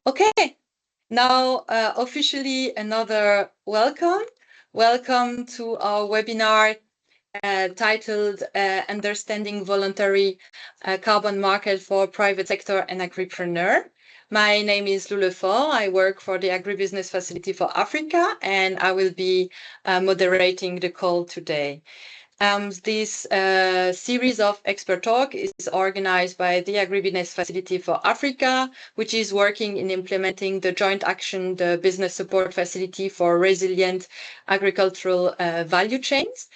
Okay, now officially another welcome. Welcome to our webinar titled Understanding Voluntary Carbon Market for Private Sector and Agripreneur. My name is Lou Lefort. I work for the Agribusiness Facility for Africa, and I will be moderating the call today. This series of expert talk is organized by the Agribusiness Facility for Africa, which is working in implementing the joint action, the business support facility for resilient agricultural value chains.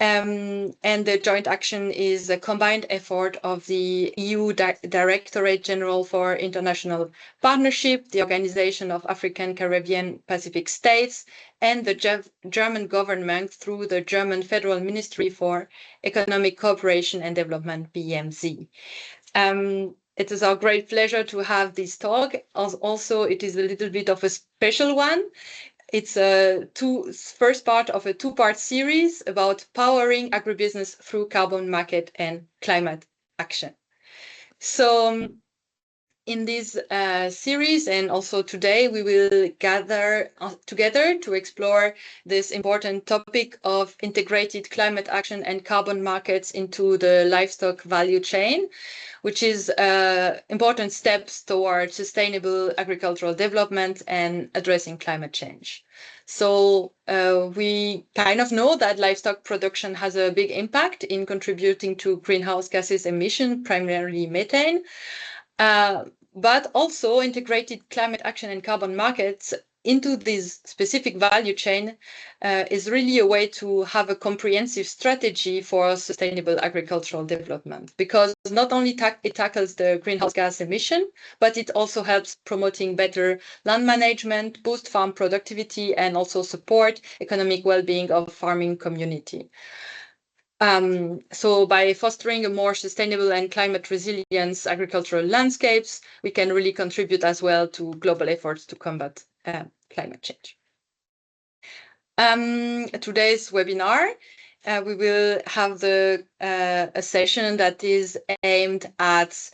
And the joint action is a combined effort of the EU Directorate General for International Partnership, the Organization of African, Caribbean, Pacific States, and the German government through the German Federal Ministry for Economic Cooperation and Development, BMZ. It is our great pleasure to have this talk. Also, it is a little bit of a special one. It's a first part of a two-part series about powering agribusiness through carbon market and climate action. So in this series and also today, we will gather together to explore this important topic of integrated climate action and carbon markets into the livestock value chain, which is important steps towards sustainable agricultural development and addressing climate change. So we kind of know that livestock production has a big impact in contributing to greenhouse gases emission, primarily methane. But also integrated climate action and carbon markets into this specific value chain is really a way to have a comprehensive strategy for sustainable agricultural development, because not only it tackles the greenhouse gas emission, but it also helps promoting better land management, boost farm productivity, and also support economic well-being of farming community. So by fostering a more sustainable and climate resilient agricultural landscapes, we can really contribute as well to global efforts to combat climate change. Today's webinar, we will have a session that is aimed at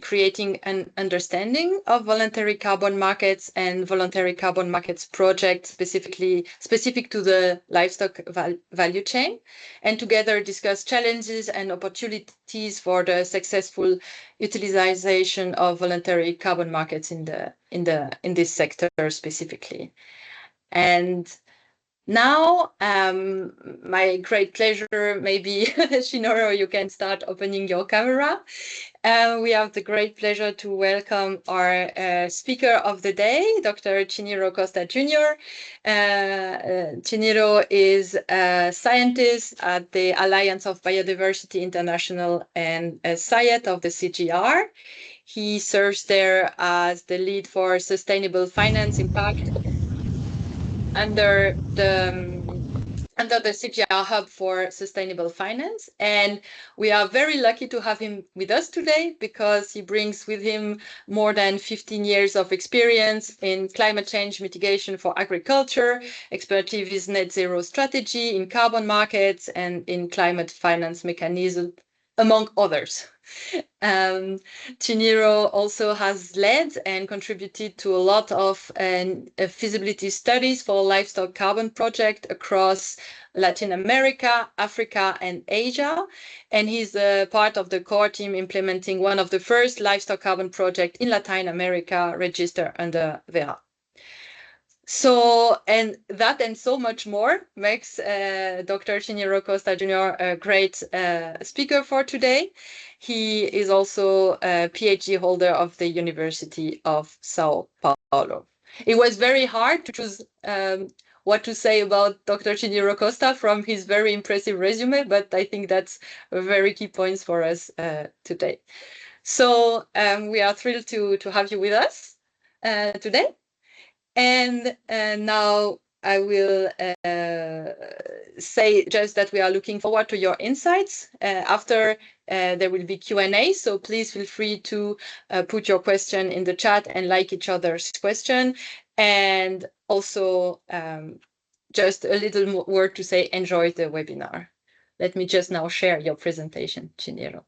creating an understanding of voluntary carbon markets and voluntary carbon markets projects specific to the livestock value chain, and together discuss challenges and opportunities for the successful utilization of voluntary carbon markets in this sector specifically. And now, my great pleasure, maybe Shinoro, you can start opening your camera. We have the great pleasure to welcome our speaker of the day, Dr. Chiniro Costa Jr. Chiniro is a scientist at the Alliance of Biodiversity International and a SIAT of the CGR. He serves there as the lead for sustainable finance impact under the CGR Hub for Sustainable Finance. And we are very lucky to have him with us today because he brings with him more than 15 years of experience in climate change mitigation for agriculture, expertise in net zero strategy, in carbon markets, and in climate finance mechanism, among others. Chiniro also has led and contributed to a lot of feasibility studies for livestock carbon project across Latin America, Africa, and Asia. And he's a part of the core team implementing one of the first livestock carbon projects in Latin America registered under VERA. So, and that and so much more makes Dr. Chiniro Costa Jr. a great speaker for today. He is also a PhD holder of the University of Sao Paulo. It was very hard to choose what to say about Dr. Chiniro Costa from his very impressive resume, but I think that's a very key points for us today. So we are thrilled to have you with us today. And now I will say just that we are looking forward to your insights. After there will be Q&A, so please feel free to put your question in the chat and like each other's question. And also just a little word to say, enjoy the webinar. Let me just now share your presentation, Chiniro.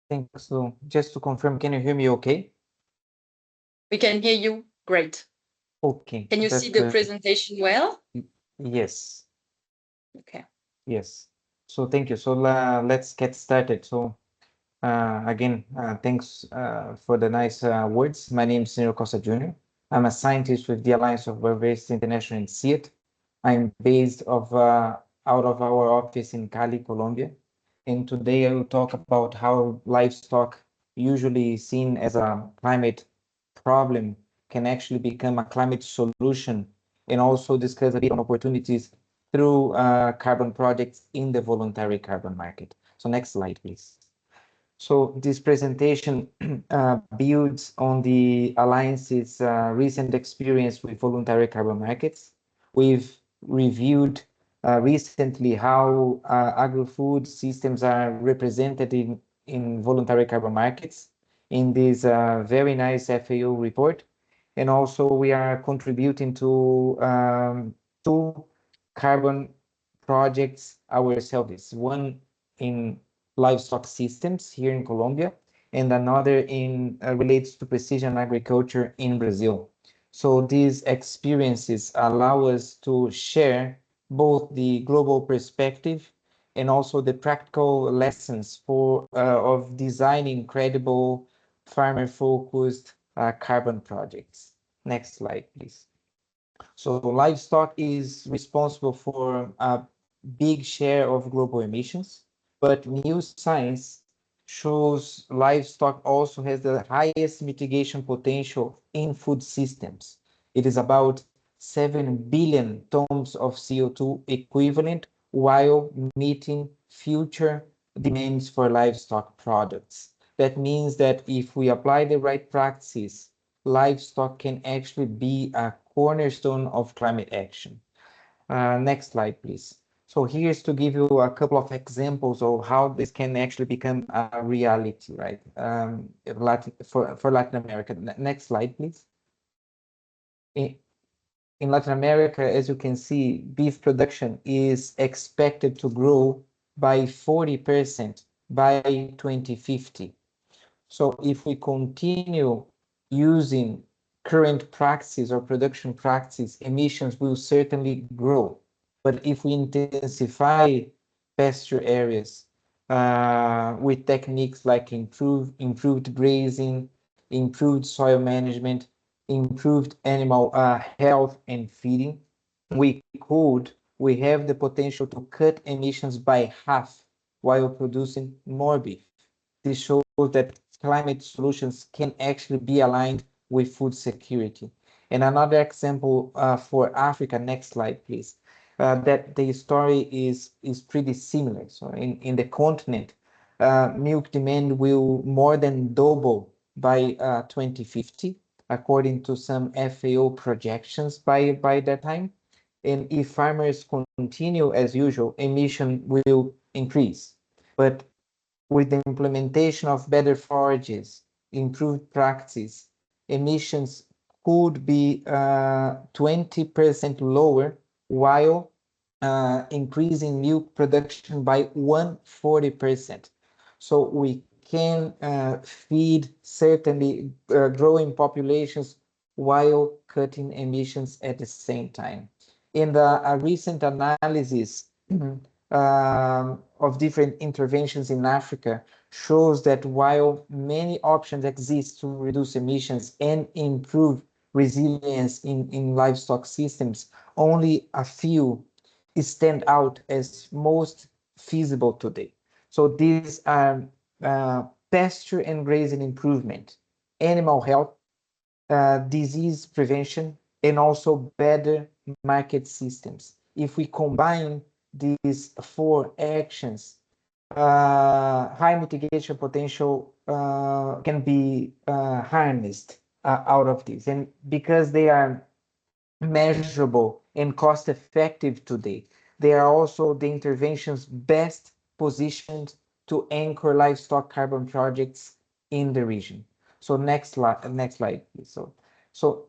Thanks, Lou. Just to confirm, can you hear me okay? We can hear you. Great. Okay. Can you see the presentation well? Yes. Okay. Yes. So thank you. So let's get started. So again, thanks for the nice words. My name is Nero Costa Jr. I'm a scientist with the Alliance of Biodiversity International in SEAT. I'm based out of our office in Cali, Colombia. And today I will talk about how livestock, usually seen as a climate problem, can actually become a climate solution, and also discuss a bit on opportunities through carbon projects in the voluntary carbon market. So next slide, please. So this presentation builds on the Alliance's recent experience with voluntary carbon markets. We've reviewed recently how agri-food systems are represented in voluntary carbon markets in this very nice FAO report. And also we are contributing to two carbon projects ourselves, one in livestock systems here in Colombia, and another in relates to precision agriculture in Brazil. So these experiences allow us to share both the global perspective and also the practical lessons of designing credible farmer-focused carbon projects. Next slide, please. So livestock is responsible for a big share of global emissions, but new science shows livestock also has the highest mitigation potential in food systems. It is about 7 billion tons of CO2 equivalent while meeting future demands for livestock products. That means that if we apply the right practices, livestock can actually be a cornerstone of climate action. Next slide, please. So here's to give you a couple of examples of how this can actually become a reality, right? For Latin America. Next slide, please. In Latin America, as you can see, beef production is expected to grow by 40% by 2050. So if we continue using current practices or production practices, emissions will certainly grow. But if we intensify pasture areas with techniques like improved grazing, improved soil management, improved animal health and feeding, we have the potential to cut emissions by half while producing more beef. This shows that climate solutions can actually be aligned with food security. And another example for Africa, next slide, please, that the story is pretty similar. So in the continent, milk demand will more than double by 2050, according to some FAO projections by that time. And if farmers continue as usual, emission will increase. But with the implementation of better forages, improved practice, emissions could be 20% lower while increasing milk production by 140%. So we can feed certainly growing populations while cutting emissions at the same time. In a recent analysis of different interventions in Africa shows that while many options exist to reduce emissions and improve resilience in livestock systems, only a few stand out as most feasible today. So these are pasture and grazing improvement, animal health, disease prevention, and also better market systems. If we combine these four actions, high mitigation potential can be harnessed out of this. And because they are measurable and cost effective today, they are also the interventions best positioned to anchor livestock carbon projects in the region. So next slide, please. So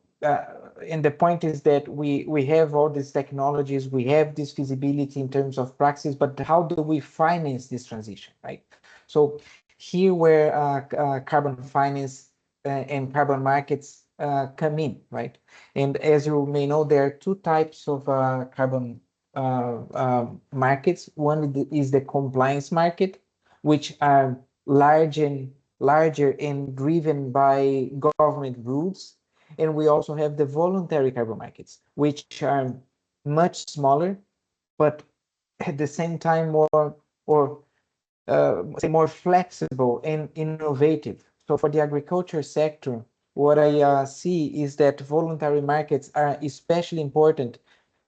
and the point is that we have all these technologies, we have this feasibility in terms of practice, but how do we finance this transition, right? So here where carbon finance and carbon markets come in, right? And as you may know, there are two types of carbon markets. One is the compliance market, which are larger and driven by government rules. And we also have the voluntary carbon markets, which are much smaller, but at the same time more flexible and innovative. So for the agriculture sector, what I see is that voluntary markets are especially important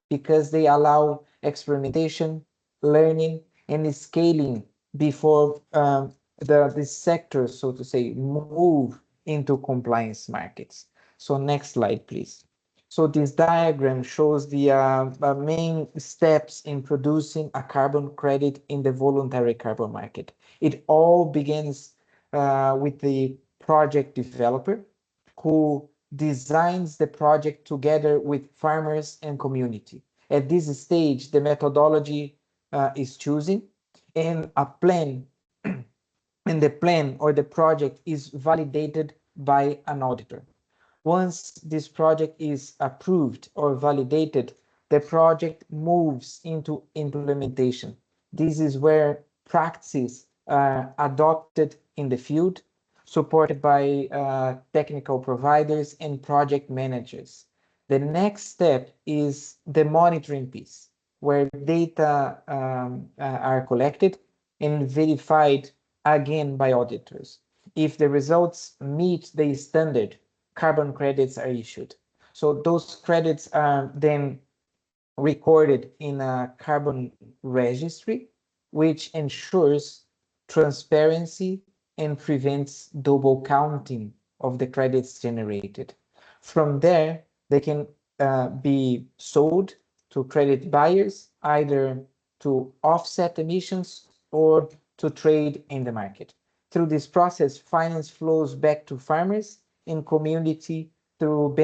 because they allow experimentation, learning, and scaling before the sectors, so to say, move into compliance markets. So next slide, please. So this diagram shows the main steps in producing a carbon credit in the voluntary carbon market. It all begins with the project developer who designs the project together with farmers and community. At this stage, the methodology is choosing and a plan, and the plan or the project is validated by an auditor. Once this project is approved or validated, the project moves into implementation. This is where practices are adopted in the field, supported by technical providers and project managers. The next step is the monitoring piece, where data are collected and verified again by auditors. If the results meet the standard, carbon credits are issued. So those credits are then recorded in a carbon registry, which ensures transparency and prevents double counting of the credits generated. From there, they can be sold to credit buyers, either to offset emissions or to trade in the market. Through this process, finance flows back to farmers and community through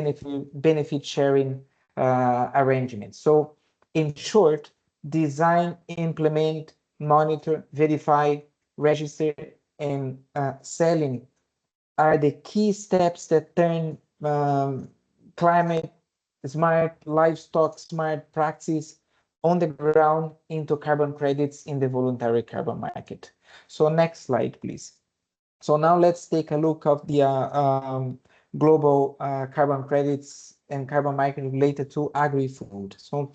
benefit sharing arrangements. So in short, design, implement, monitor, verify, register, and selling are the key steps that turn climate smart, livestock smart practice on the ground into carbon credits in the voluntary carbon market. So next slide, please. So now let's take a look at the global carbon credits and carbon market related to agri-food. So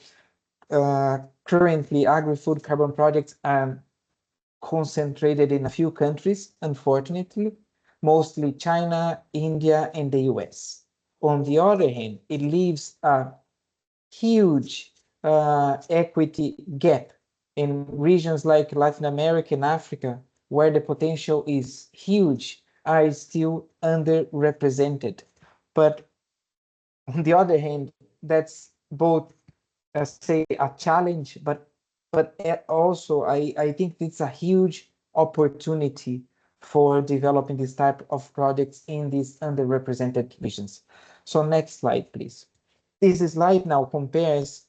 currently, agri-food carbon projects are concentrated in a few countries, unfortunately, mostly China, India, and the US. On the other hand, it leaves a huge equity gap in regions like Latin America and Africa, where the potential is huge, are still underrepresented. But on the other hand, that's both say a challenge, but also I think it's a huge opportunity for developing this type of projects in these underrepresented regions. So next slide, please. This slide now compares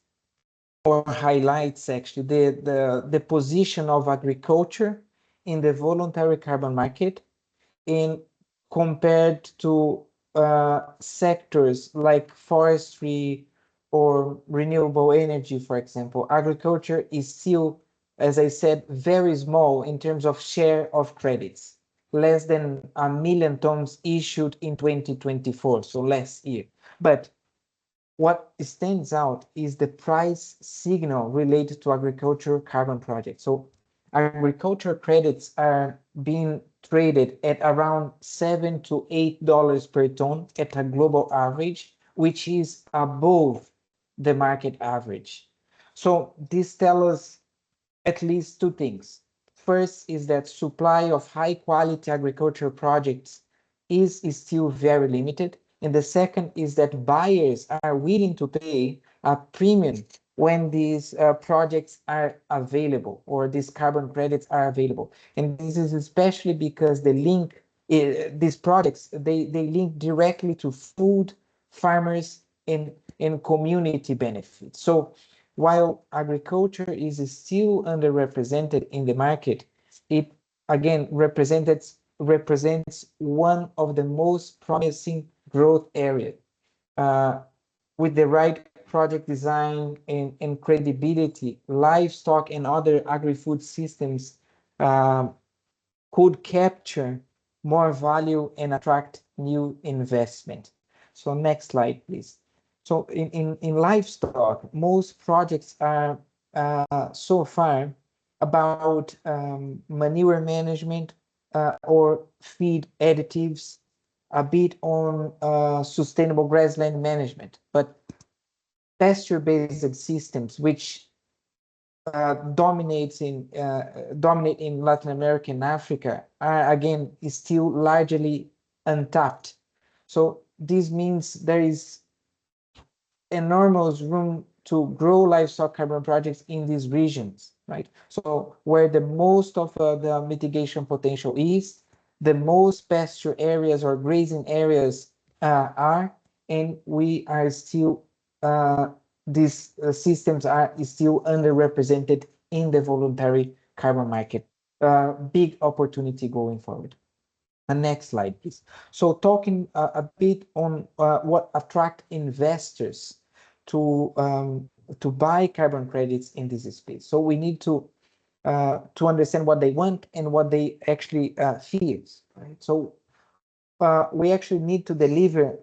or highlights actually the position of agriculture in the voluntary carbon market in compared to sectors like forestry or renewable energy, for example. Agriculture is still, as I said, very small in terms of share of credits, less than 1,000,000 tons issued in 2024, so last year. But what stands out is the price signal related to agriculture carbon projects. So agriculture credits are being traded at around $7 to $8 per ton at a global average, which is above the market average. So this tells us at least two things. First is that supply of high quality agricultural projects is still very limited. And the second is that buyers are willing to pay a premium when these projects are available or these carbon credits are available. And this is especially because these projects, they link directly to food, farmers, and community benefits. So while agriculture is still underrepresented in the market, it again represents represents one of the most promising growth areas. With the right project design and credibility, livestock and other agri-food systems could capture more value and attract new investment. So next slide, please. So in livestock, most projects are so far about manure management or feed additives, a bit on sustainable grassland management, but pasture-based systems, which dominate in Latin America and Africa, are again is still largely untapped. So this means there is enormous room to grow livestock carbon projects in these regions, right? So where the most of the mitigation potential is, the most pasture areas or grazing areas are, and we are still these systems are still underrepresented in the voluntary carbon market. Big opportunity going forward. Next slide, please. So talking a bit on what attract investors to buy carbon credits in this space. So we need to understand what they want and what they actually fear. Right? So we actually need to deliver.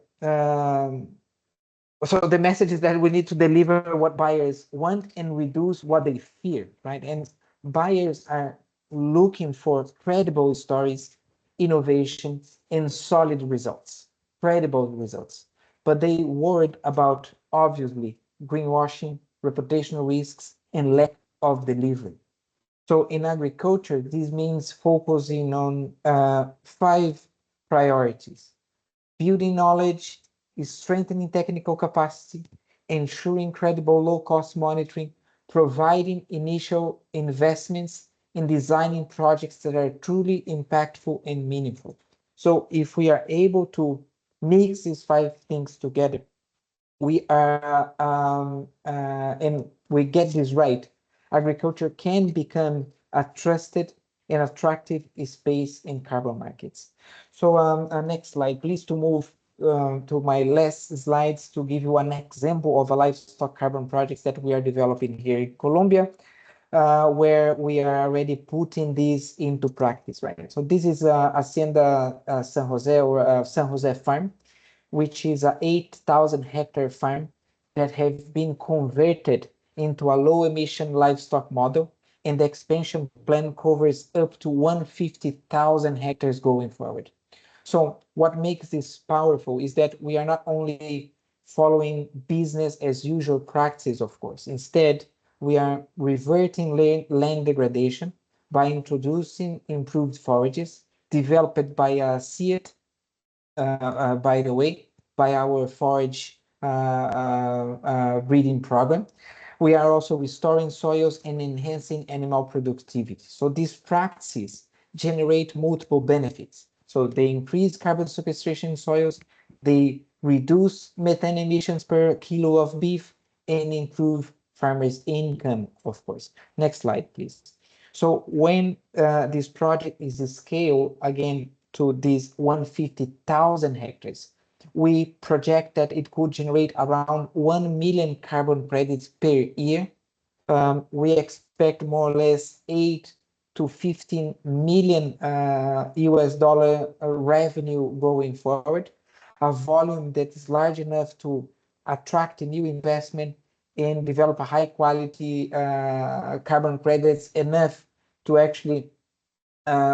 So the message is that we need to deliver what buyers want and reduce what they fear, right? And buyers are looking for credible stories, innovation, and solid results, credible results. But they worried about, obviously, greenwashing, reputational risks, and lack of delivery. So in agriculture, this means focusing on 5 priorities: building knowledge, is strengthening technical capacity, ensuring credible low-cost monitoring, providing initial investments, in designing projects that are truly impactful and meaningful. So if we are able to mix these 5 things together, we are and we get this right, agriculture can become a trusted and attractive space in carbon markets. So next slide, please, to move to my last slides to give you an example of a livestock carbon projects that we are developing here in Colombia, where we are already putting this into practice, right? So this is Hacienda San Jose, or San Jose Farm, which is a 8,000 hectare farm that have been converted into a low emission livestock model, and the expansion plan covers up to 150,000 hectares going forward. So what makes this powerful is that we are not only following business as usual practice, of course. Instead, we are reverting land degradation by introducing improved forages developed by a seed, by the way, by our forage breeding program. We are also restoring soils and enhancing animal productivity. So these practices generate multiple benefits. So they increase carbon sequestration in soils, they reduce methane emissions per kilo of beef, and improve farmers' income, of course. Next slide, please. So when this project is scaled again to these 150,000 hectares, we project that it could generate around 1 million carbon credits per year. We expect more or less 8 to 15 million US dollar revenue going forward, a volume that is large enough to attract a new investment and develop a high quality carbon credits enough to actually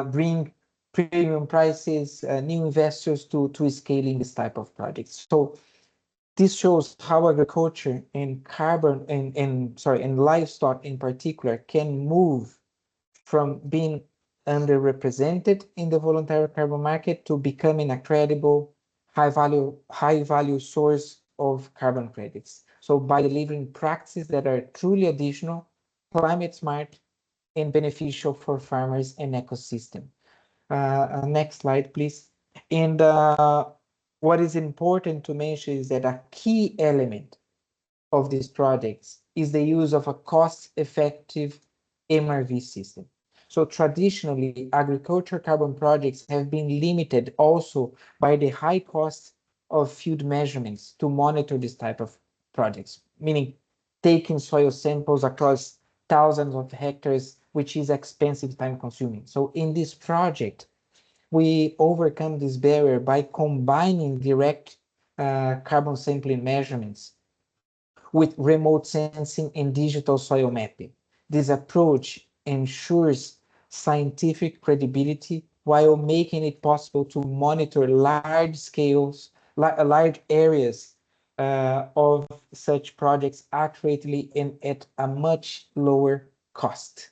bring premium prices, new investors to scaling this type of projects. So this shows how agriculture and carbon and livestock in particular can move from being underrepresented in the voluntary carbon market to becoming a credible, high value source of carbon credits. So by delivering practices that are truly additional, climate smart, and beneficial for farmers and ecosystem. Next slide, please. And what is important to mention is that a key element of these projects is the use of a cost-effective MRV system. So traditionally, agriculture carbon projects have been limited also by the high cost of field measurements to monitor this type of projects, meaning taking soil samples across thousands of hectares, which is expensive, time consuming. So in this project, we overcome this barrier by combining direct carbon sampling measurements with remote sensing and digital soil mapping. This approach ensures scientific credibility while making it possible to monitor large areas of such projects accurately and at a much lower cost.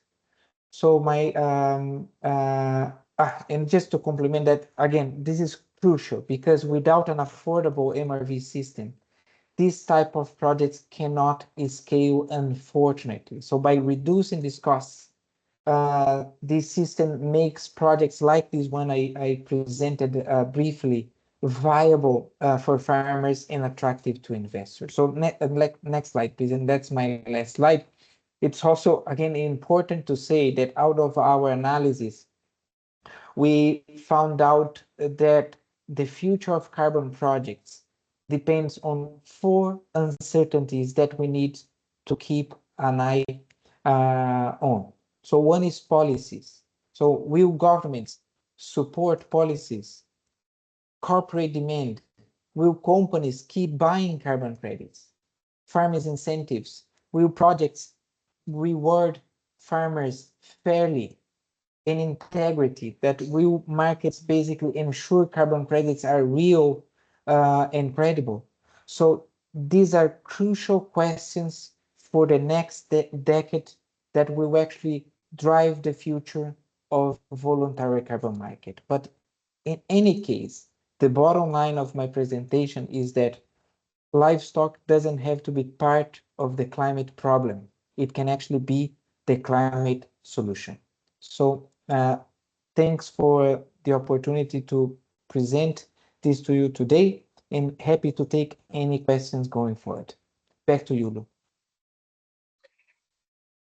So and just to complement that, again, this is crucial because without an affordable MRV system, this type of projects cannot scale, unfortunately. So by reducing these costs, this system makes projects like this one I presented briefly viable for farmers and attractive to investors. So next slide, please. And that's my last slide. It's also, again, important to say that out of our analysis, we found out that the future of carbon projects depends on four uncertainties that we need to keep an eye on. So one is policies. So will governments support policies? Corporate demand? Will companies keep buying carbon credits? Farmers' incentives? Will projects reward farmers fairly? In integrity, that will markets basically ensure carbon credits are real and credible. So these are crucial questions for the next decade that will actually drive the future of voluntary carbon market. But in any case, the bottom line of my presentation is that livestock doesn't have to be part of the climate problem. It can actually be the climate solution. So thanks for the opportunity to present this to you today, and happy to take any questions going forward. Back to you, Lu.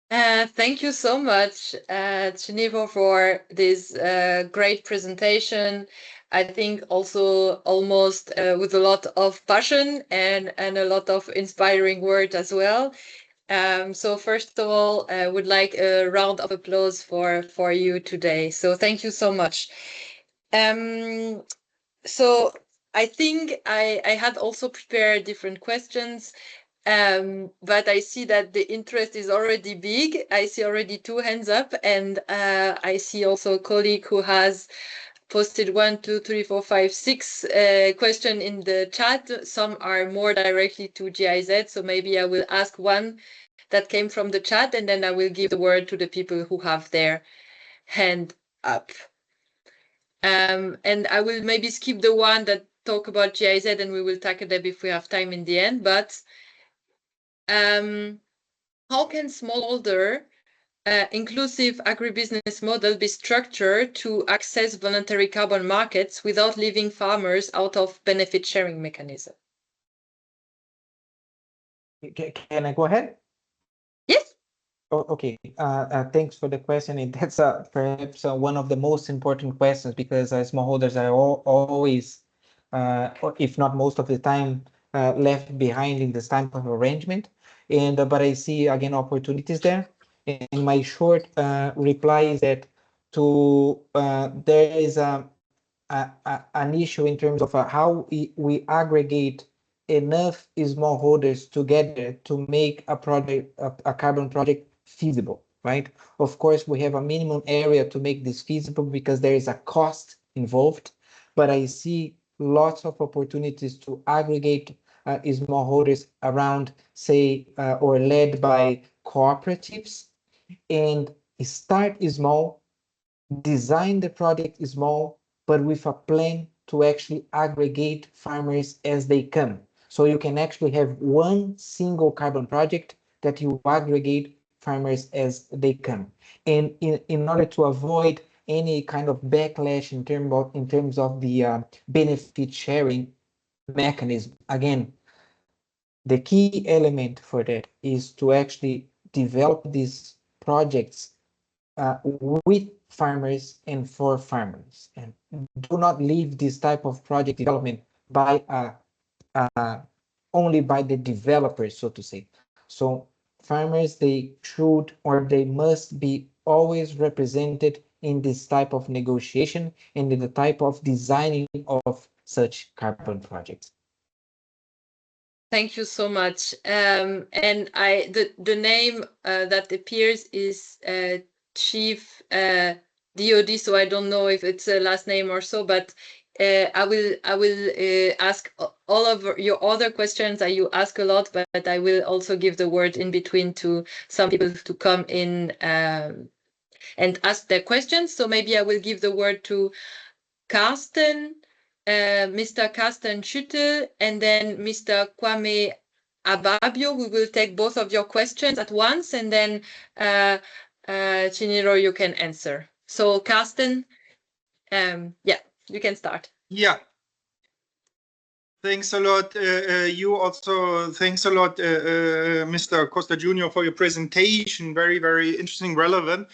Thank you so much, Chinivo, for this great presentation. I think also almost with a lot of passion and a lot of inspiring words as well. So first of all, I would like a round of applause for you today. So thank you so much. So I think I had also prepared different questions, but I see that the interest is already big. I see already two hands up, and I see also a colleague who has posted 1, 2, 3, 4, 5, 6 question in the chat. Some are more directly to GIZ, so maybe I will ask one that came from the chat, and then I will give the word to the people who have their hand up. And I will maybe skip the one that talk about GIZ, and we will tackle them if we have time in the end. But how can smallholder inclusive agribusiness model be structured to access voluntary carbon markets without leaving farmers out of benefit sharing mechanism? Can I go ahead? Yes. Oh, okay. Thanks for the question. And that's perhaps one of the most important questions because smallholders are always, or if not most of the time, left behind in this type of arrangement. And but I see again opportunities there. And my short reply is that there is an issue in terms of how we aggregate enough smallholders together to make a project, a carbon project feasible, right? Of course, we have a minimum area to make this feasible because there is a cost involved, but I see lots of opportunities to aggregate smallholders around, say, or led by cooperatives and start small, design the project small, but with a plan to actually aggregate farmers as they come. So you can actually have one single carbon project that you aggregate farmers as they come. And in order to avoid any kind of backlash in terms of the benefit sharing mechanism, again, the key element for that is to actually develop these projects with farmers and for farmers, and do not leave this type of project development by only by the developers, so to say. So farmers, they should or they must be always represented in this type of negotiation and in the type of designing of such carbon projects. Thank you so much. And the name that appears is Chief DOD, so I don't know if it's a last name or so, but I will ask all of your other questions that you ask a lot, but I will also give the word in between to some people to come in and ask their questions. So maybe I will give the word to Carsten, Mr. Carsten Schüttel, and then Mr. Kwame Ababio. We will take both of your questions at once, and then Chiniro, you can answer. So Carsten, yeah, you can start. Yeah. Thanks a lot. You also, thanks a lot, Mr. Costa Jr. for your presentation. Very, very interesting, relevant.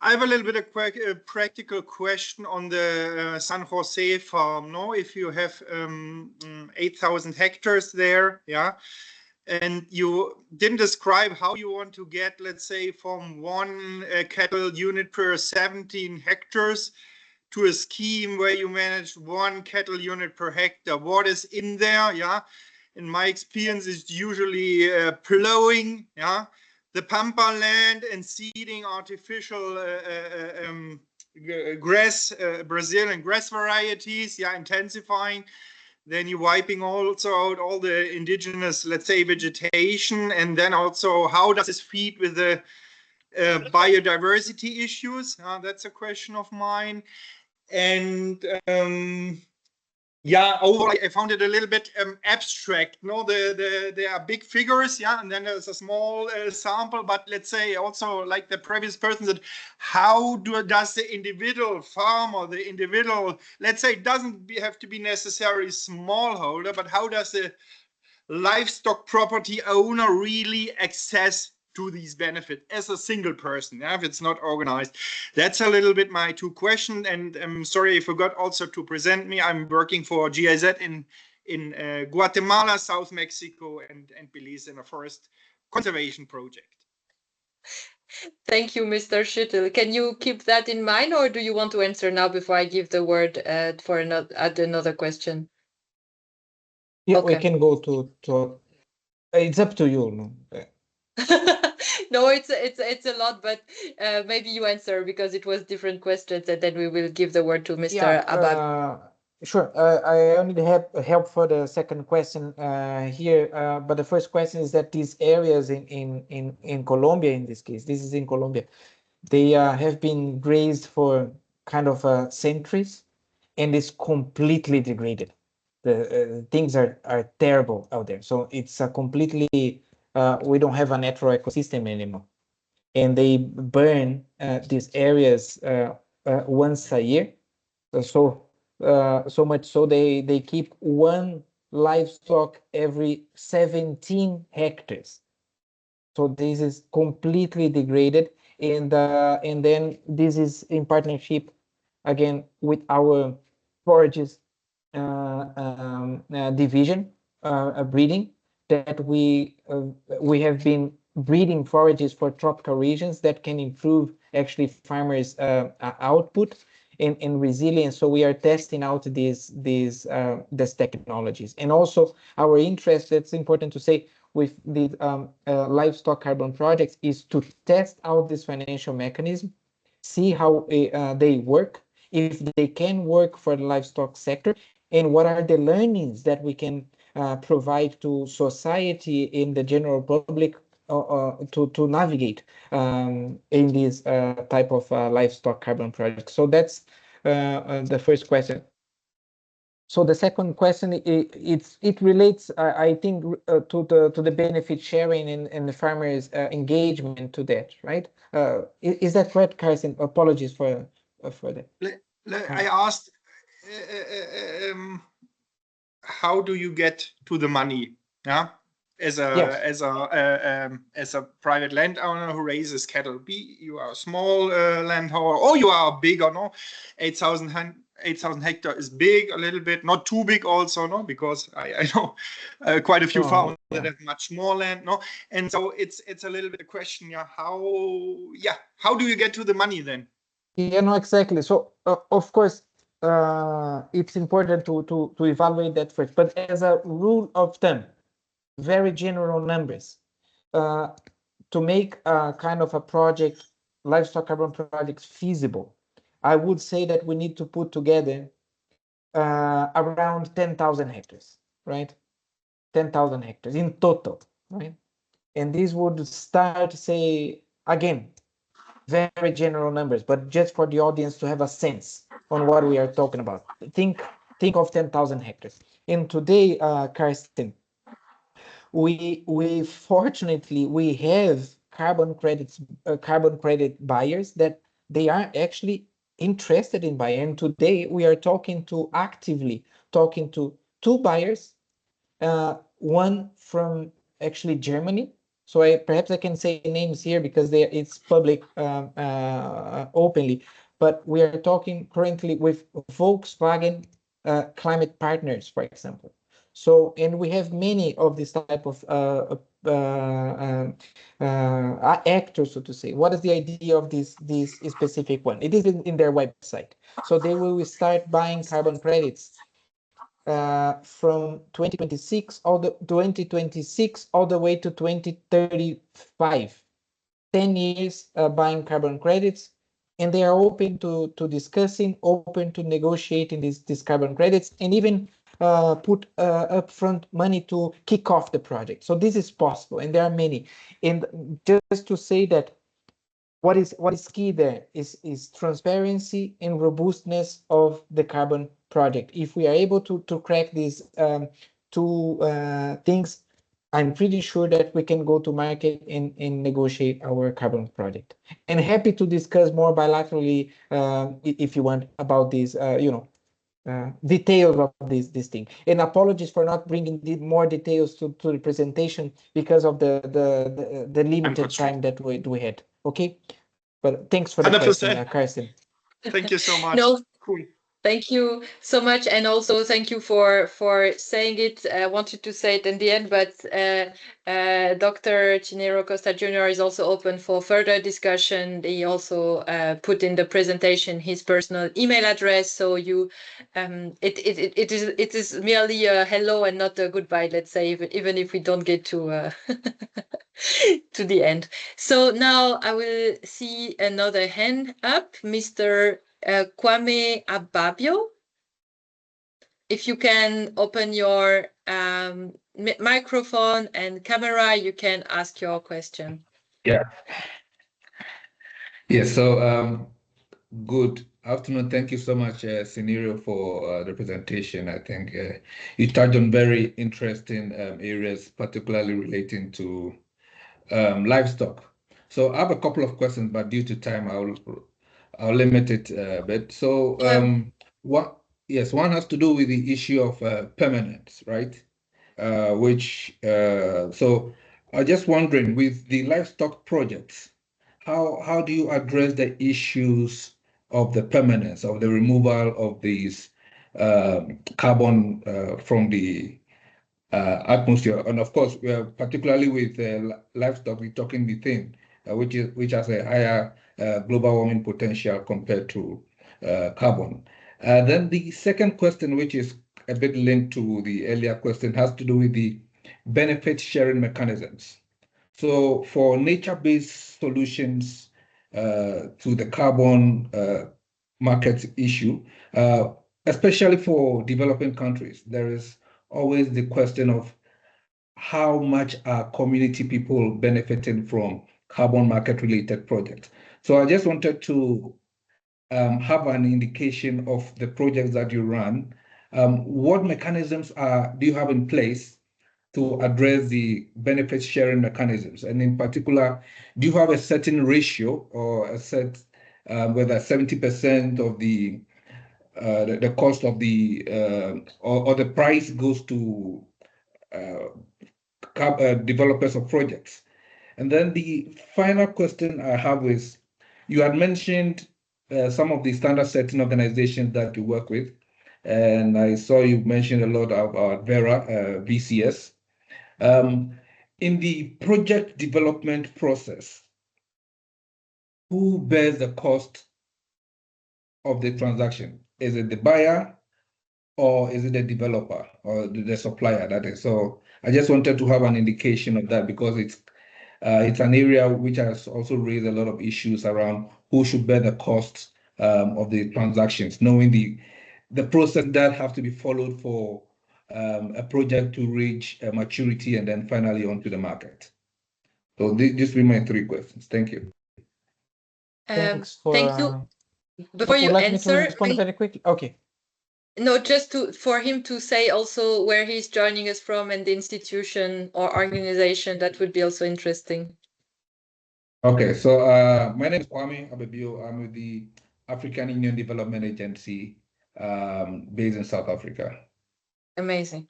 I have a little bit of a practical question on the San Jose farm. No, if you have 8,000 hectares there, yeah, and you didn't describe how you want to get, let's say, from one cattle unit per 17 hectares to a scheme where you manage one cattle unit per hectare. What is in there? Yeah, in my experience, it's usually plowing. Yeah, the pampa land and seeding artificial grass, Brazilian grass varieties. Yeah, intensifying. Then you're wiping also out all the indigenous, let's say, vegetation, and then also how does this feed with the biodiversity issues? That's a question of mine. And yeah, overall, I found it a little bit abstract. No, there are big figures, yeah, and then there's a small sample. But let's say also, like the previous person said, how does the individual farmer, the individual, let's say, it doesn't have to be necessarily smallholder, but how does the livestock property owner really access to these benefits as a single person, yeah, if it's not organized? That's a little bit my two questions. And I'm sorry, I forgot also to present me. I'm working for GIZ in Guatemala, South Mexico, and Belize in a forest conservation project. Thank you, Mr. Schüttel. Can you keep that in mind, or do you want to answer now before I give the word for another question? Yeah, okay. We can go to it's up to you. No? No, it's a lot, but maybe you answer because it was different questions, and then we will give the word to Mr. Abab. Sure. I only have help for the second question here, but the first question is that these areas in Colombia, in this case, this is in Colombia, they have been grazed for kind of centuries, and it's completely degraded. The things are terrible out there. So it's a completely we don't have a natural ecosystem anymore, and they burn these areas once a year. So much so they keep one livestock every 17 hectares. So this is completely degraded, and then this is in partnership again with our forages division, breeding, that we have been breeding forages for tropical regions that can improve actually farmers' output and resilience. So we are testing out these technologies, and also our interest. That's important to say with the livestock carbon projects is to test out this financial mechanism, see how they work, if they can work for the livestock sector, and what are the learnings that we can provide to society in the general public to navigate in this type of livestock carbon project. So that's the first question. So the second question, it relates, I think, to the benefit sharing and the farmers' engagement to that, right? Is that correct, Carsten? Apologies for that. I asked, how do you get to the money? Yeah. as a private landowner who raises cattle. You are a small landholder, or you are big, or no, 8,000 hectare is big, a little bit, not too big also, no, because I know quite a few farmers that have much more land, no, and so it's a little bit a question, how do you get to the money then? Yeah, no, exactly. So of course, it's important to evaluate that first. But as a rule of thumb, very general numbers, to make a kind of a project, livestock carbon projects feasible, I would say that we need to put together around 10,000 hectares, right? 10,000 hectares in total, right? And this would start, say, again, very general numbers, but just for the audience to have a sense on what we are talking about. Think of 10,000 hectares. And today, Karsten, we fortunately we have carbon credit buyers that they are actually interested in buying. And today we are actively talking to two buyers, one from actually Germany. So perhaps I can say names here because it's public openly. But we are talking currently with Volkswagen Climate Partners, for example. So, and we have many of this type of actors, so to say. What is the idea of this specific one? It is in their website. So they will start buying carbon credits from 2026 all the way to 2035. 10 years buying carbon credits, and they are open to discussing, open to negotiating these carbon credits, and even put upfront money to kick off the project. So this is possible, and there are many. And just to say that what is key there is transparency and robustness of the carbon project. If we are able to crack these two things, I'm pretty sure that we can go to market and negotiate our carbon project. And happy to discuss more bilaterally if you want about these, details of this thing. And apologies for not bringing more details to the presentation because of the limited time that we had. Okay, but thanks for the 100%. question, Karsten. Thank you so much. No, Cool. thank you so much, and also thank you for saying it. I wanted to say it in the end, but Dr. Chinero Costa Jr. is also open for further discussion. He also put in the presentation his personal email address, so you it is merely a hello and not a goodbye. Let's say, even if we don't get to to the end. So now I will see another hand up, Mr. Kwame Ababio. If you can open your microphone and camera, you can ask your question. Yeah. Yeah, so good afternoon. Thank you so much, Scenario, for the presentation. I think you touched on very interesting areas, particularly relating to livestock. So I have a couple of questions, but due to time, I'll limit it a bit. So one has to do with the issue of permanence, right? So I'm just wondering, with the livestock projects, how do you address the issues of the permanence, of the removal of these carbon from the atmosphere? And of course, particularly with livestock, we're talking methane, which has a higher global warming potential compared to carbon. Then the second question, which is a bit linked to the earlier question, has to do with the benefit sharing mechanisms. So for nature-based solutions to the carbon market issue, especially for developing countries, there is always the question of how much are community people benefiting from carbon market-related projects. So I just wanted to have an indication of the projects that you run. What mechanisms do you have in place to address the benefit sharing mechanisms? And in particular, do you have a certain ratio or a set, whether 70% of the cost of the or the price goes to developers of projects. And then the final question I have is, you had mentioned some of the standard setting organizations that you work with, and I saw you mentioned a lot about Vera, VCS. In the project development process, who bears the cost of the transaction? Is it the buyer or is it the developer or the supplier? That is. So I just wanted to have an indication of that because it's an area which has also raised a lot of issues around who should bear the costs of the transactions, knowing the process that have to be followed for a project to reach maturity and then finally onto the market. So these will be my 3 questions. Thank you. Thanks for. Thank you. Before you would like answer, me to respond very quickly? Okay. No, just for him to say also where he's joining us from and the institution or organization, that would be also interesting. Okay, so my name is Kwame Abebio. I'm with the African Union Development Agency based in South Africa. Amazing.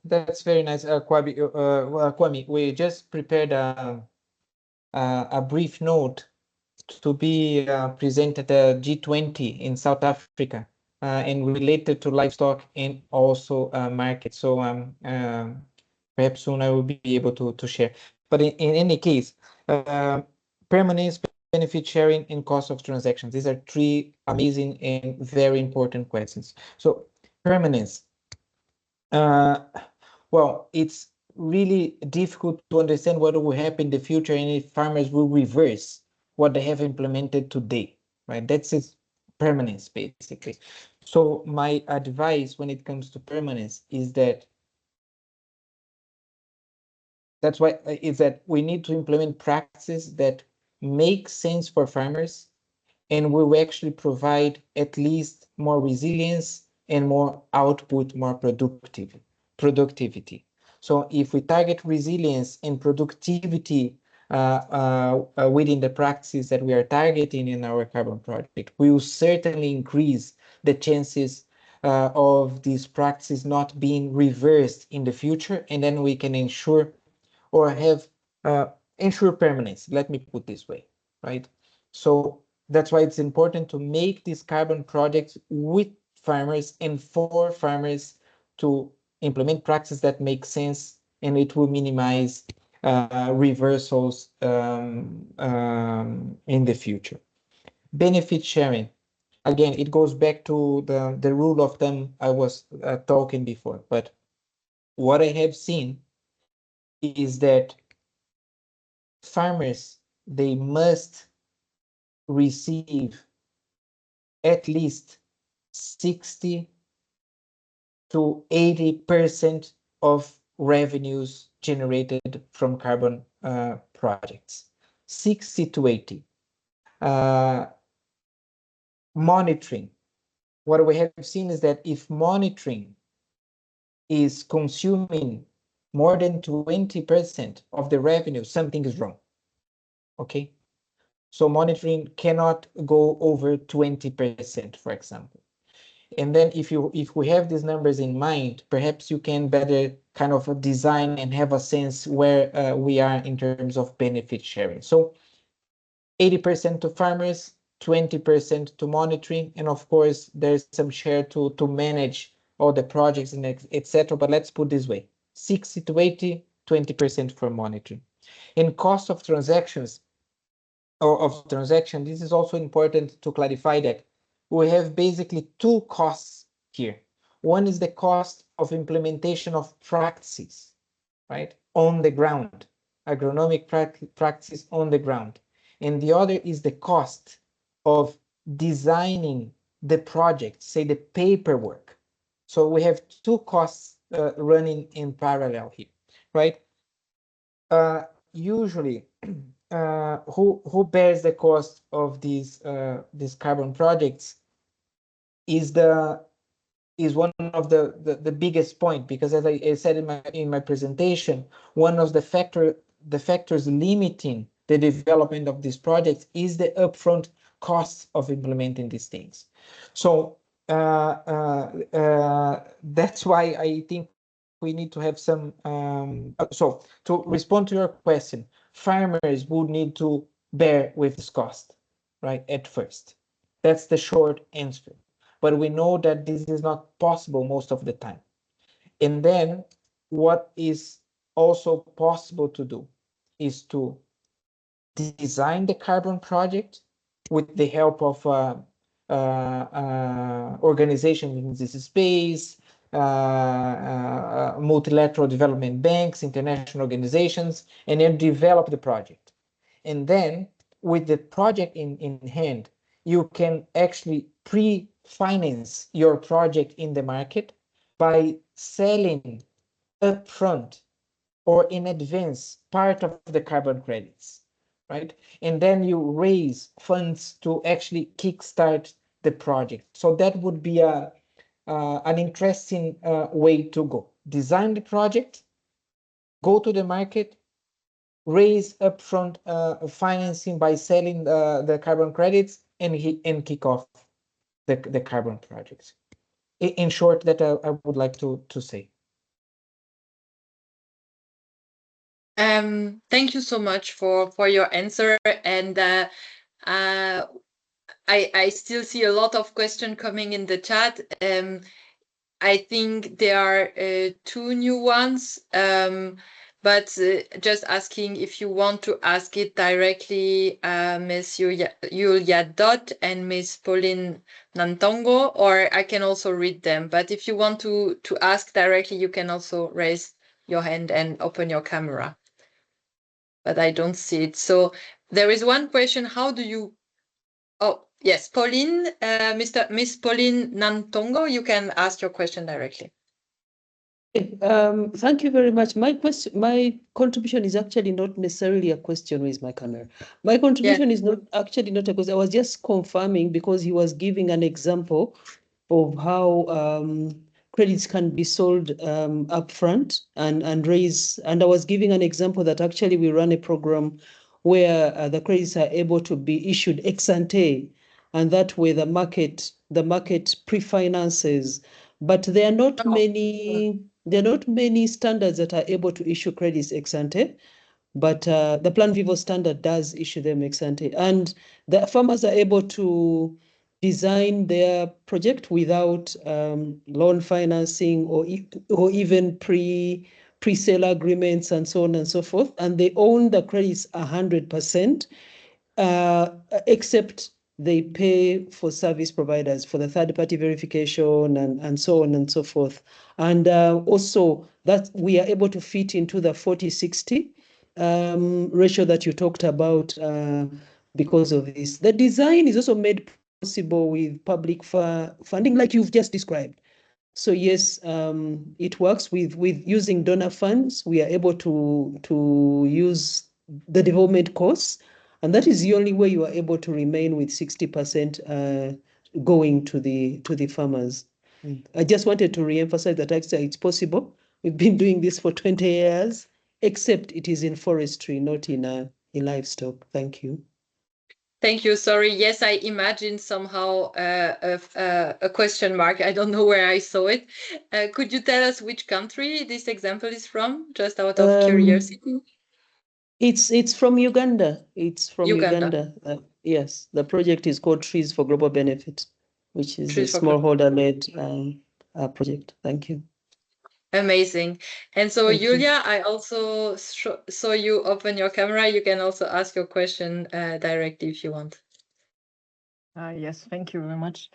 That's very nice, Kwame. We just prepared a brief note to be presented at G20 in South Africa and related to livestock and also market. So perhaps soon I will be able to share. But in any case, permanence, benefit sharing, and cost of transactions. These are 3 amazing and very important questions. So permanence. Well, it's really difficult to understand what will happen in the future and if farmers will reverse what they have implemented today, right? That's its permanence, basically. So my advice when it comes to permanence is that we need to implement practices that make sense for farmers and will actually provide at least more resilience and more output, more productivity. So if we target resilience and productivity within the practices that we are targeting in our carbon project, we will certainly increase the chances of these practices not being reversed in the future, and then we can ensure or have ensure permanence, let me put this way, right? So that's why it's important to make these carbon projects with farmers and for farmers to implement practices that make sense, and it will minimize reversals in the future. Benefit sharing. Again, it goes back to the rule of thumb I was talking before, but what I have seen is that farmers, they must receive at least 60 to 80% of revenues generated from carbon projects. 60 to 80. Monitoring. What we have seen is that if monitoring is consuming more than 20% of the revenue, something is wrong. Okay? So monitoring cannot go over 20%, for example. And then if we have these numbers in mind, perhaps you can better kind of design and have a sense where we are in terms of benefit sharing. So 80% to farmers, 20% to monitoring, and of course there's some share to manage all the projects and etc. But let's put this way: 60 to 80, 20% for monitoring. In cost of transactions this is also important to clarify that we have basically 2 costs here. One is the cost of implementation of practices, right, on the ground, agronomic practices on the ground. And the other is the cost of designing the project, say the paperwork. So we have 2 costs running in parallel here, right? Usually, who bears the cost of these carbon projects is one of the biggest point, because as I said in my presentation, one of the factors limiting the development of these projects is the upfront costs of implementing these things. So that's why I think we need to have some, so to respond to your question, farmers would need to bear with this cost, right, at first. That's the short answer. But we know that this is not possible most of the time. And then what is also possible to do is to design the carbon project with the help of organizations in this space, multilateral development banks, international organizations, and then develop the project. And then with the project in hand, you can actually pre-finance your project in the market by selling upfront or in advance part of the carbon credits, right? And then you raise funds to actually kickstart the project. So that would be an interesting way to go. Design the project, go to the market, raise upfront financing by selling the carbon credits, and kick off the carbon projects. In short, that I would like to say. Thank you so much for your answer. And I still see a lot of questions coming in the chat. I think there are 2 new ones, but just asking if you want to ask it directly, Ms. Julia Dott and Ms. Pauline Nantongo, or I can also read them. But if you want to ask directly, you can also raise your hand and open your camera. But I don't see it. So there is one question: how do you? Oh yes, Pauline, Miss Pauline Nantongo, you can ask your question directly. Thank you very much. My contribution is actually not necessarily a question with my camera. My contribution is not a question. I was just confirming because he was giving an example of how credits can be sold upfront and raise. And I was giving an example that actually we run a program where the credits are able to be issued ex ante, and that way the market pre-finances. But there are not many standards that are able to issue credits ex ante, but the Plan Vivo standard does issue them ex ante, and the farmers are able to design their project without loan financing or even pre-sale agreements and so on and so forth, and they own the credits 100%, except they pay for service providers for the third-party verification and so on and so forth. And also that we are able to fit into the 40-60 ratio that you talked about because of this. The design is also made possible with public funding like you've just described. So yes, it works with using donor funds. We are able to use the development costs, and that is the only way you are able to remain with 60% going to the farmers. I just wanted to reemphasize that actually it's possible. We've been doing this for 20 years, except it is in forestry, not in livestock. Thank you. Thank you. Sorry. Yes, I imagined somehow a question mark. I don't know where I saw it. Could you tell us which country this example is from, just out of curiosity? It's from Uganda. It's from Uganda. Yes, the project is called Trees for Global Benefit, which is a smallholder-led project. Thank you. Amazing. And so, Julia, I also saw you open your camera. You can also ask your question directly if you want. Yes, thank you very much.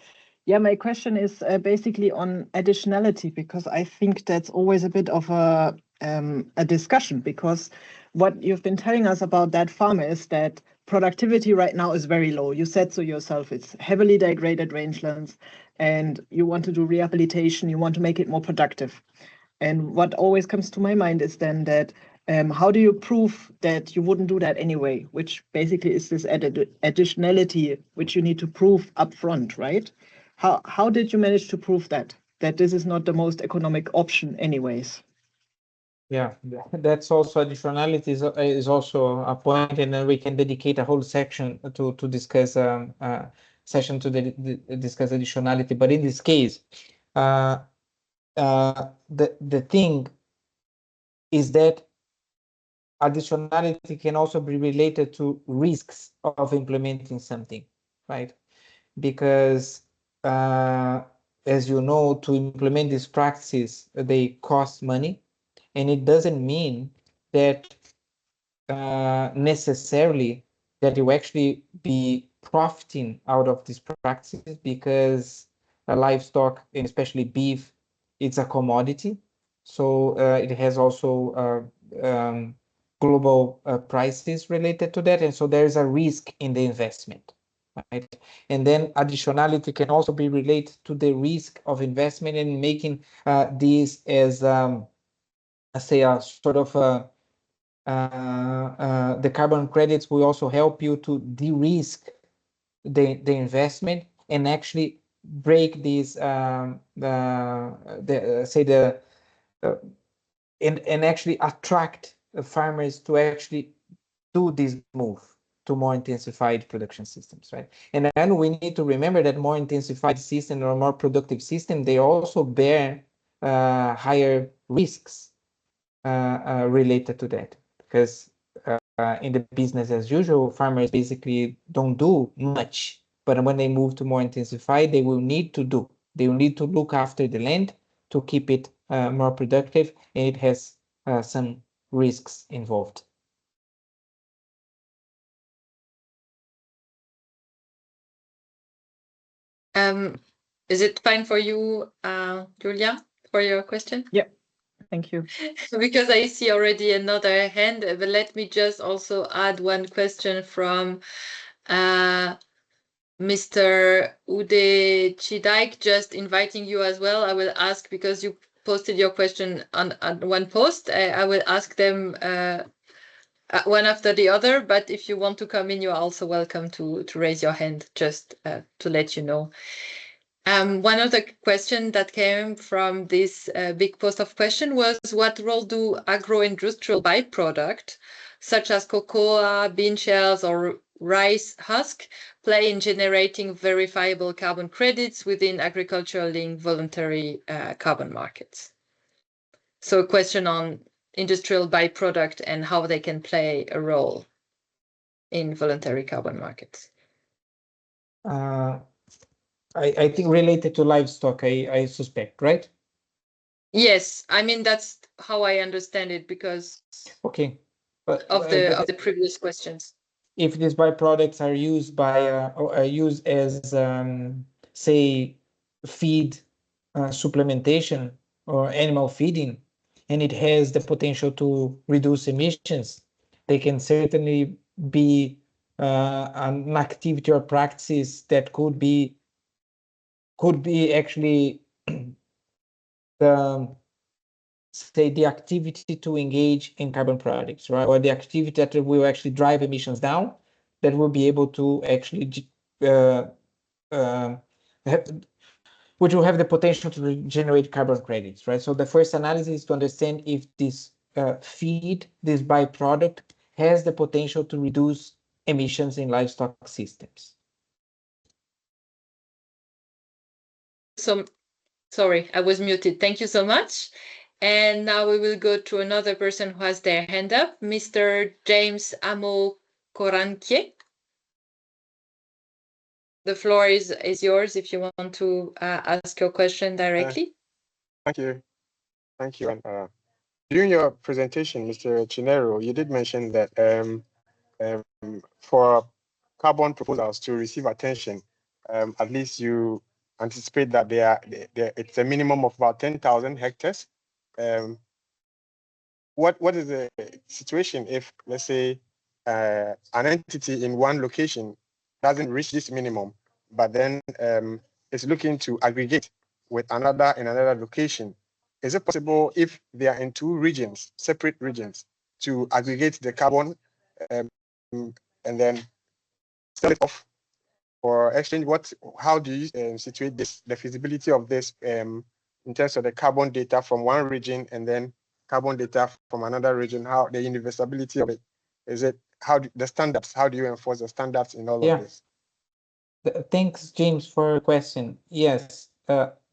Yeah, my question is basically on additionality, because I think that's always a bit of a discussion, because what you've been telling us about that farmer is that productivity right now is very low. You said so yourself, it's heavily degraded rangelands, and you want to do rehabilitation, you want to make it more productive. And what always comes to my mind is then that how do you prove that you wouldn't do that anyway, which basically is this additionality which you need to prove upfront, right? How did you manage to prove that this is not the most economic option anyways? Yeah, that's also additionality is also a point, and then we can dedicate a whole section to discuss session to discuss additionality. But in this case, the thing is that additionality can also be related to risks of implementing something, right? Because as you know, to implement these practices, they cost money, and it doesn't mean that necessarily that you actually be profiting out of these practices, because livestock, and especially beef, it's a commodity. So it has also global prices related to that. And so there is a risk in the investment, right? And then additionality can also be related to the risk of investment and making these as, say, a sort of the carbon credits will also help you to de-risk the investment and actually break these and actually attract farmers to actually do this move to more intensified production systems, right? And then we need to remember that more intensified system or more productive system, they also bear higher risks related to that, because in the business as usual, farmers basically don't do much, but when they move to more intensified, they will need to do. They will need to look after the land to keep it more productive, and it has some risks involved. Is it fine for you, Julia, for your question? Yeah, thank you. Because I see already another hand, but let me just also add one question from Mr. Ude Chidike, just inviting you as well. I will ask, because you posted your question on one post, I will ask them one after the other, but if you want to come in, you're also welcome to raise your hand, just to let you know. One of the questions that came from this big post of question was, what role do agro-industrial byproducts, such as cocoa, bean shells, or rice husk, play in generating verifiable carbon credits within agricultural-linked voluntary carbon markets? So a question on industrial byproduct and how they can play a role in voluntary carbon markets. I think related to livestock, I suspect, right? Yes, I mean, that's how I understand it, because okay, of the previous questions. If these byproducts are used by or are used as say feed supplementation or animal feeding, and it has the potential to reduce emissions, they can certainly be an activity or practice that could be actually the say the activity to engage in carbon products, right? Or the activity that will actually drive emissions down, that will be able to actually which will have the potential to generate carbon credits, right? So the first analysis is to understand if this feed, this byproduct, has the potential to reduce emissions in livestock systems. So, sorry, I was muted. Thank you so much. And now we will go to another person who has their hand up, Mr. James Amo Korankie. The floor is yours if you want to ask your question directly. Thank you. Thank you. During your presentation, Mr. Chinero, you did mention that for carbon proposals to receive attention, at least you anticipate that it's a minimum of about 10,000 hectares. What is the situation if, let's say, an entity in one location doesn't reach this minimum, but then is looking to aggregate with another in another location? Is it possible, if they are in two regions, separate regions, to aggregate the carbon and then sell it off for exchange? How do you situate this, the feasibility of this in terms of the carbon data from one region and then carbon data from another region? How the universality of it? Is it the standards? How do you enforce the standards in all of this? Thanks, James, for your question. Yes,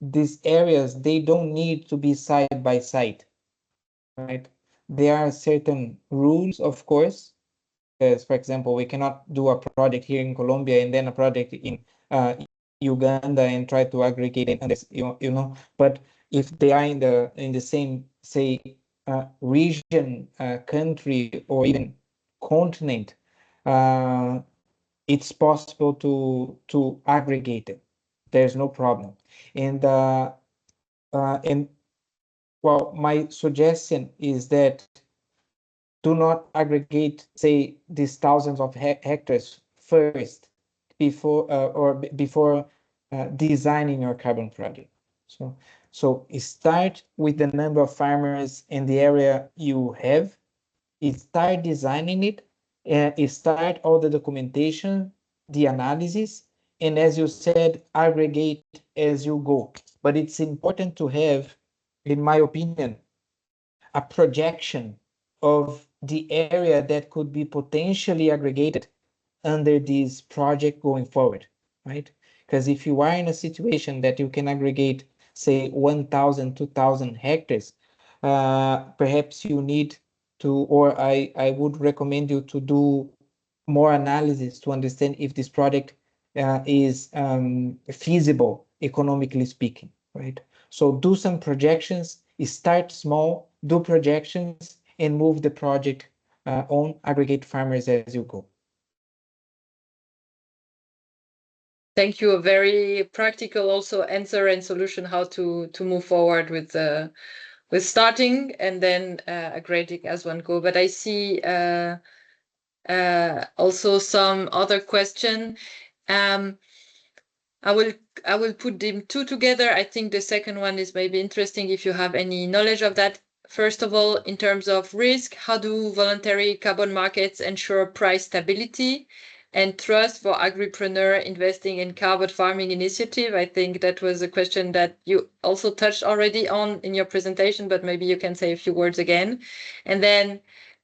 these areas, they don't need to be side by side, right? There are certain rules, of course, because, for example, we cannot do a project here in Colombia and then a project in Uganda and try to aggregate it, and you know. But if they are in the same, say, region, country, or even continent, it's possible to aggregate it. There's no problem. And well, my suggestion is that do not aggregate, say, these thousands of hectares first before designing your carbon project. So start with the number of farmers in the area you have. Start designing it, and start all the documentation, the analysis, and as you said, aggregate as you go. But it's important to have, in my opinion, a projection of the area that could be potentially aggregated under this project going forward, right? Because if you are in a situation that you can aggregate, say, 1,000, 2,000 hectares, perhaps you need to, or I would recommend you to do more analysis to understand if this project is feasible, economically speaking, right? So do some projections, start small, do projections, and move the project on aggregate farmers as you go. Thank you. A very practical also answer and solution how to move forward with starting and then aggregating as one go. But I see also some other question. I will put them two together. I think the second one is maybe interesting if you have any knowledge of that. First of all, in terms of risk, how do voluntary carbon markets ensure price stability and trust for agripreneur investing in carbon farming initiative? I think that was a question that you also touched already on in your presentation, but maybe you can say a few words again. And then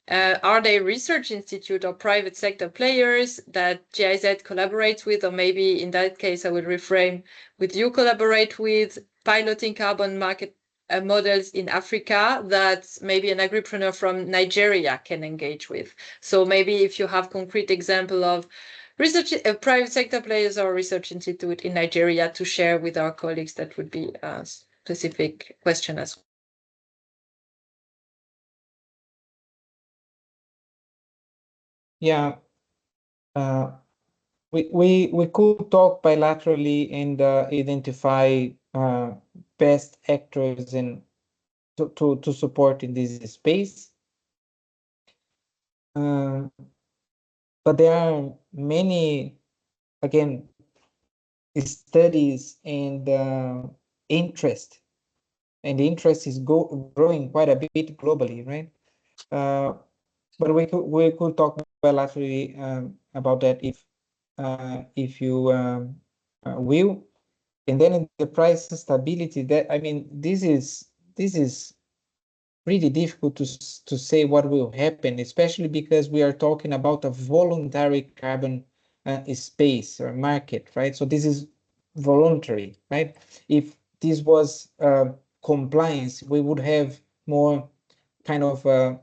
are they research institute or private sector players that GIZ collaborates with, or maybe in that case I will reframe, with you collaborate with piloting carbon market models in Africa that maybe an agripreneur from Nigeria can engage with? So maybe if you have concrete example of research, private sector players or research institute in Nigeria to share with our colleagues, that would be a specific question as well. Yeah, we could talk bilaterally and identify best actors and to support in this space. But there are many, again, studies and interest, and the interest is growing quite a bit globally, right? But we could talk bilaterally about that if you will. And then in the price stability, that, I mean, this is pretty difficult to say what will happen, especially because we are talking about a voluntary carbon space or market, right? So this is voluntary, right? If this was compliance, we would have more kind of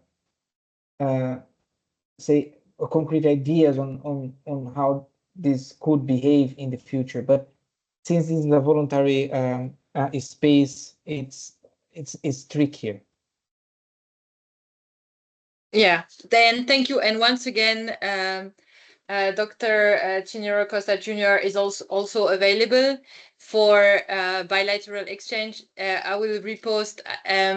say concrete ideas on how this could behave in the future. But since this is a voluntary space, it's trickier. Yeah, then thank you. And once again, Dr. Chinero Costa Jr. is also available for bilateral exchange. I will repost.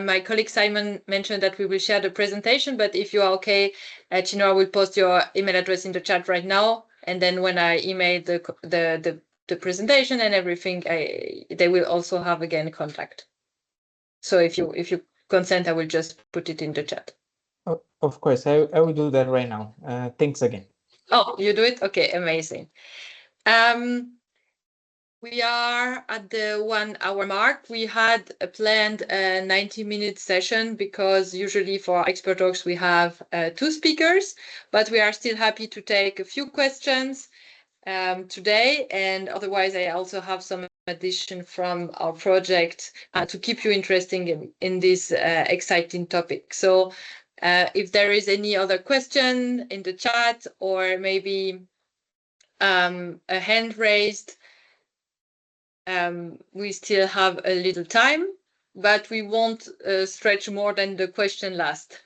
My colleague Simon mentioned that we will share the presentation, but if you are okay, Chinero will post your email address in the chat right now. And then when I email the presentation and everything, they will also have again contact. So if you consent, I will just put it in the chat. Of course, I will do that right now. Thanks again. Oh, you do it? Okay, amazing. We are at the 1 hour mark. We had a planned 90-minute session because usually for expert talks we have 2 speakers, but we are still happy to take a few questions today. And otherwise I also have some addition from our project to keep you interested in this exciting topic. So if there is any other question in the chat or maybe a hand raised, we still have a little time, but we won't stretch more than the question last.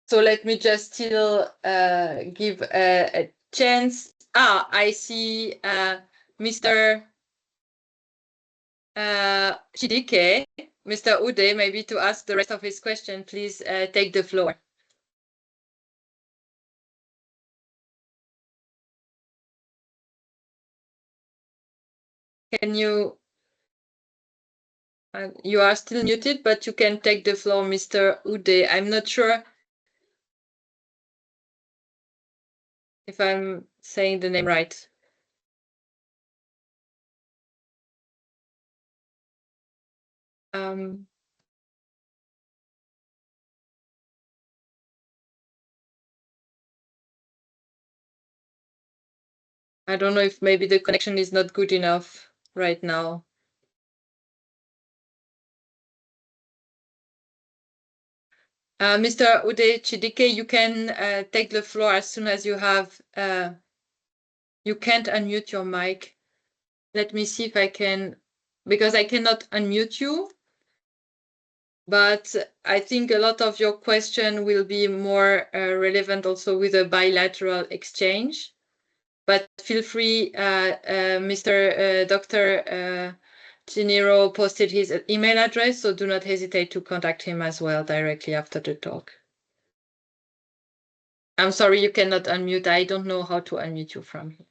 So let me just still give a chance. I see Mr. Chidike, Mr. Ude, maybe to ask the rest of his question, please take the floor. Can you you are still muted, but you can take the floor, Mr. Ude. I'm not sure if I'm saying the name right. I don't know if maybe the connection is not good enough right now. Mr. Ude Chidike, you can take the floor as soon as you have. You can't unmute your mic. Let me see if I can, because I cannot unmute you. But I think a lot of your question will be more relevant also with a bilateral exchange. But feel free, Mr. Dr. Chinero posted his email address, so do not hesitate to contact him as well directly after the talk. I'm sorry you cannot unmute. I don't know how to unmute you from here.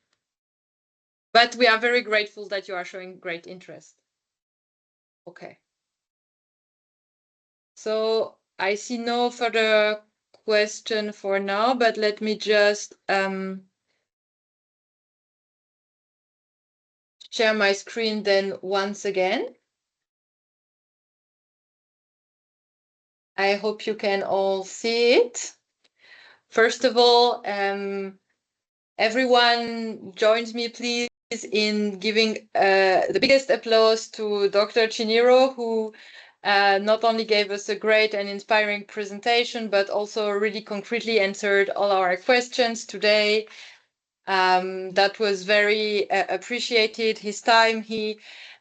But we are very grateful that you are showing great interest. Okay. So I see no further question for now, but let me just share my screen then once again. I hope you can all see it. First of all, everyone joins me, please, in giving the biggest applause to Dr. Chinero, who not only gave us a great and inspiring presentation, but also really concretely answered all our questions today. That was very appreciated. His time, he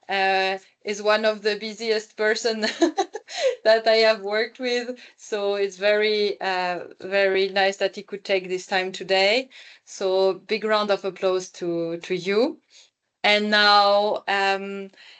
is one of the busiest person that I have worked with. So it's very, very nice that he could take this time today. So big round of applause to you. And now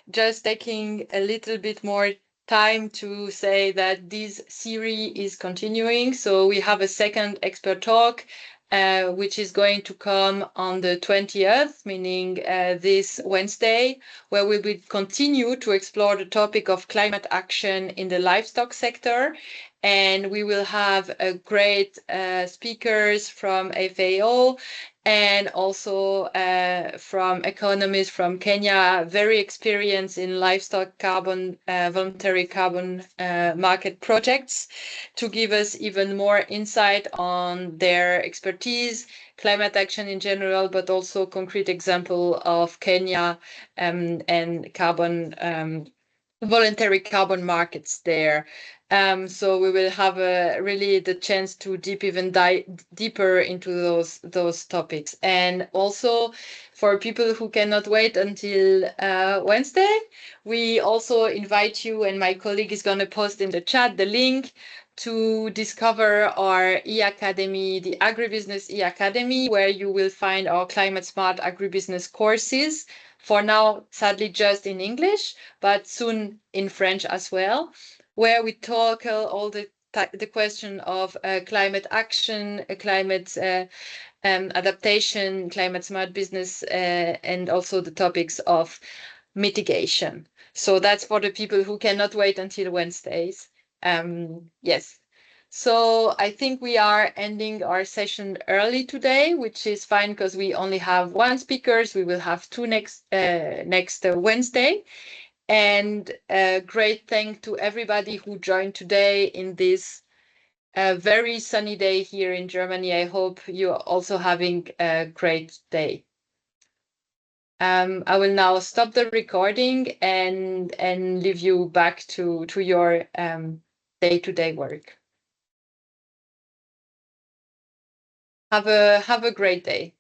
just taking a little bit more time to say that this series is continuing. So we have a second expert talk, which is going to come on the 20th, meaning this Wednesday, where we will continue to explore the topic of climate action in the livestock sector. And we will have a great speakers from FAO and also from economists from Kenya, very experienced in livestock carbon, voluntary carbon market projects, to give us even more insight on their expertise, climate action in general, but also concrete example of Kenya and carbon voluntary carbon markets there. So we will have really the chance to dive deeper into those topics. And also for people who cannot wait until Wednesday, we also invite you, and my colleague is going to post in the chat the link to discover our e-academy, the Agribusiness e-academy, where you will find our climate smart agribusiness courses. For now, sadly, just in English, but soon in French as well, where we tackle all the question of climate action, climate adaptation, climate smart business, and also the topics of mitigation. So that's for the people who cannot wait until Wednesdays. Yes. So I think we are ending our session early today, which is fine because we only have one speaker. We will have two next Wednesday. And a great thank to everybody who joined today in this very sunny day here in Germany. I hope you're also having a great day. I will now stop the recording and leave you back to your day-to-day work. Have a great day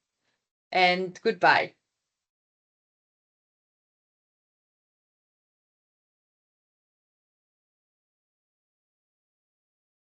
and goodbye.